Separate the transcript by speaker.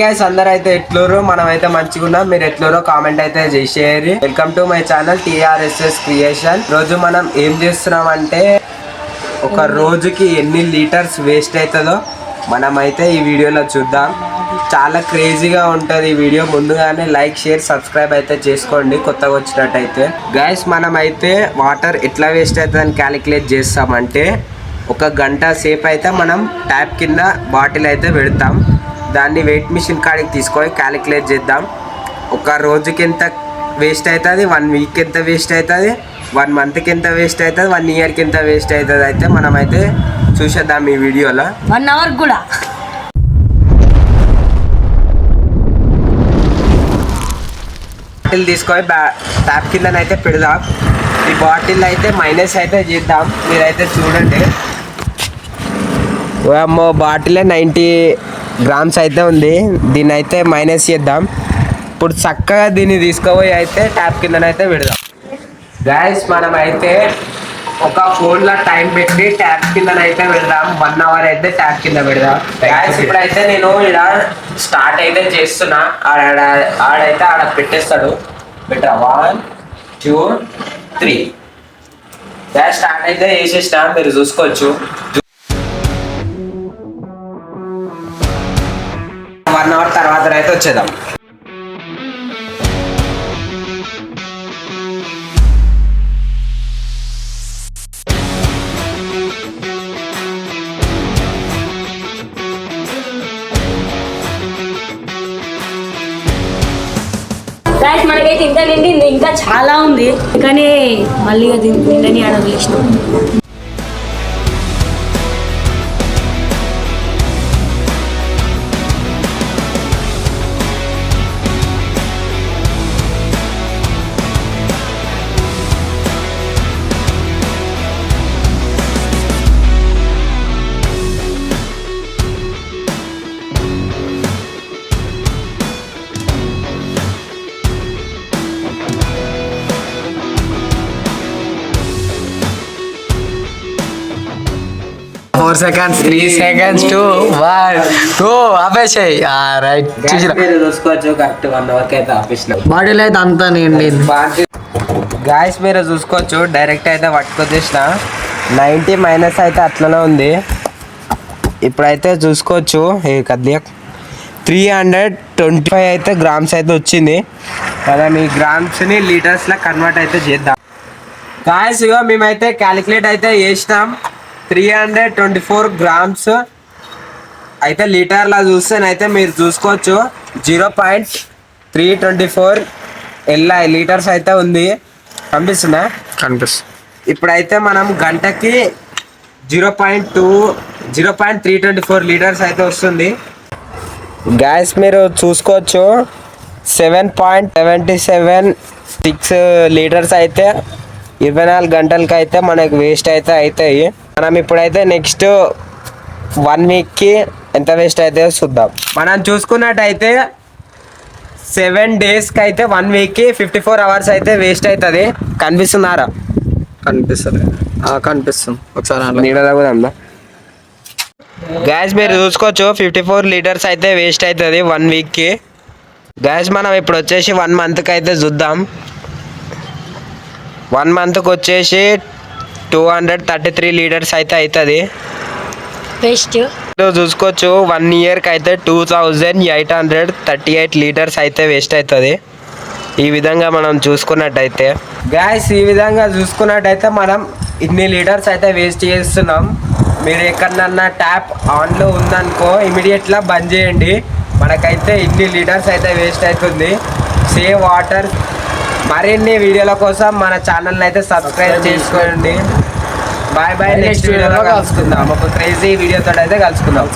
Speaker 1: Guys అందరూ అయితే ఎట్లూరు మనం అయితే మంచిగున్నాం. మీరు ఎట్లూరో కామెంట్ అయితే చేసేయాలి. Welcome to my channel TRSS creation. రోజు మనం ఏం చేస్తున్నాం అంటే ఒక రోజుకి ఎన్ని లీటర్స్ వేస్ట్ అవుతుందో మనమైతే ఈ వీడియోలో చూద్దాం. చాలా క్రేజీగా ఉంటుంది ఈ వీడియో. ముందుగానే లైక్ షేర్ సబ్స్క్రైబ్ అయితే చేసుకోండి కొత్తగా వచ్చినట్టయితే. గైస్ మనమైతే వాటర్ ఎట్లా వేస్ట్ అవుతుందని క్యాలిక్యులేట్ చేస్తామంటే ఒక గంట సేపు అయితే మనం ట్యాప్ కింద బాటిల్ అయితే పెడతాం. దాన్ని వెయిట్ మిషన్ కాడికి తీసుకొని క్యాలిక్యులేట్ చేద్దాం. ఒక రోజుకి ఎంత వేస్ట్ అవుతుంది, 1 వీక్ ఎంత వేస్ట్ అవుతుంది, 1 మంత్కి ఎంత వేస్ట్ అవుతుంది, 1 ఇయర్కి ఎంత వేస్ట్ అవుతుంది అయితే మనమైతే చూసేద్దాం ఈ వీడియోలో.
Speaker 2: 1 అవర్ కూడా
Speaker 1: బాటిల్ తీసుకొని ట్యాప్ కిందనైతే పెడదాం. ఈ బాటిల్ అయితే మైనస్ అయితే చేద్దాం. మీరైతే చూడండి. అమ్మో బాటిలే 90 గ్రామ్స్ అయితే ఉంది. దీన్ని అయితే మైనస్ చేద్దాం. ఇప్పుడు చక్కగా దీన్ని తీసుకుపోయి అయితే ట్యాప్ కిందనైతే పెడదాం. గైస్ మనం అయితే ఒక ఫోన్లో టైం పెట్టి ట్యాప్ కిందనైతే పెడదాం. 1 అవర్ అయితే ట్యాప్ కింద పెడదాం. గైస్ ఇప్పుడైతే నేను ఇక్కడ స్టార్ట్ అయితే చేస్తున్నా. ఆడైతే ఆడ పెట్టేస్తాడు. బెటర్ 1 2 3 గ్యాస్ స్టార్ట్ అయితే చేసేసిన. మీరు చూసుకోవచ్చు. 1 అవర్ తర్వాత అయితే వచ్చేద్దాం.
Speaker 2: గైస్ మనకైతే ఇంకా నిండింది, ఇంకా చాలా ఉంది. కానీ మళ్ళీ అది నిండని ఆడ వదిలేసినాం.
Speaker 3: Four seconds, 3 seconds, 2 1 2 ఆపేసాయి. రైట్
Speaker 1: మీరు చూసుకోవచ్చు. కరెక్ట్ 1 అవర్కి అయితే ఆపేసిన.
Speaker 3: బాడీలో అయితే అంతా నిండింది.
Speaker 1: గాయస్ మీరు చూసుకోవచ్చు. డైరెక్ట్ అయితే పట్టుకొచ్చేసిన. 90 మైనస్ అయితే అట్లనే ఉంది. ఇప్పుడైతే చూసుకోవచ్చు. ఏ కద్లియా 325 అయితే గ్రామ్స్ అయితే వచ్చింది. మనం ఈ గ్రామ్స్ని లీటర్స్లో కన్వర్ట్ అయితే చేద్దాం. గాయస్ ఇగో మేమైతే క్యాలిక్యులేట్ అయితే చేసినాం. 324 గ్రామ్స్ అయితే లీటర్లా చూస్తేనైతే మీరు చూసుకోవచ్చు 0.324 లీటర్స్ అయితే ఉంది. కనిపిస్తుందా?
Speaker 3: కనిపిస్తుంది.
Speaker 1: ఇప్పుడైతే మనం గంటకి 0.324 లీటర్స్ అయితే వస్తుంది. గ్యాస్ మీరు చూసుకోవచ్చు 7.776 లీటర్స్ అయితే 24 గంటలకి అయితే మనకు వేస్ట్ అయితే అవుతాయి. మనం ఇప్పుడైతే నెక్స్ట్ 1 వీక్కి ఎంత వేస్ట్ అయితే చూద్దాం. మనం చూసుకున్నట్టయితే 7 డేస్కి అయితే 1 వీక్కి 54 అవర్స్ అయితే వేస్ట్ అవుతుంది. కనిపిస్తున్నారా?
Speaker 3: కనిపిస్తుంది. కనిపిస్తుంది. ఒకసారి
Speaker 1: నీడదా కూడా ఉందా? గ్యాస్ మీరు చూసుకోవచ్చు 54 లీటర్స్ అయితే వేస్ట్ అవుతుంది 1 వీక్కి. గ్యాస్ మనం ఇప్పుడు వచ్చేసి 1 మంత్కి అయితే చూద్దాం. 1 మంత్కి వచ్చేసి 233 లీటర్స్ అయితే అవుతుంది
Speaker 2: బెస్ట్.
Speaker 1: చూసుకోవచ్చు 1 ఇయర్కి అయితే 2838 లీటర్స్ అయితే వేస్ట్ అవుతుంది. ఈ విధంగా మనం చూసుకున్నట్టయితే గ్యాస్ ఈ విధంగా చూసుకున్నట్టయితే మనం ఇన్ని లీటర్స్ అయితే వేస్ట్ చేస్తున్నాం. మీరు ఎక్కడన్నా ట్యాప్ ఆన్లో ఉందనుకో ఇమీడియట్గా బంద్ చేయండి. మనకైతే ఇన్ని లీటర్స్ అయితే వేస్ట్ అవుతుంది. Save water. మరిన్ని వీడియోల కోసం మన ఛానల్ని అయితే సబ్స్క్రైబ్ చేసుకోండి. Bye bye. నెక్స్ట్ వీడియోలో కలుసుకుందాం. ఒక క్రేజీ వీడియోతో అయితే కలుసుకుందాం.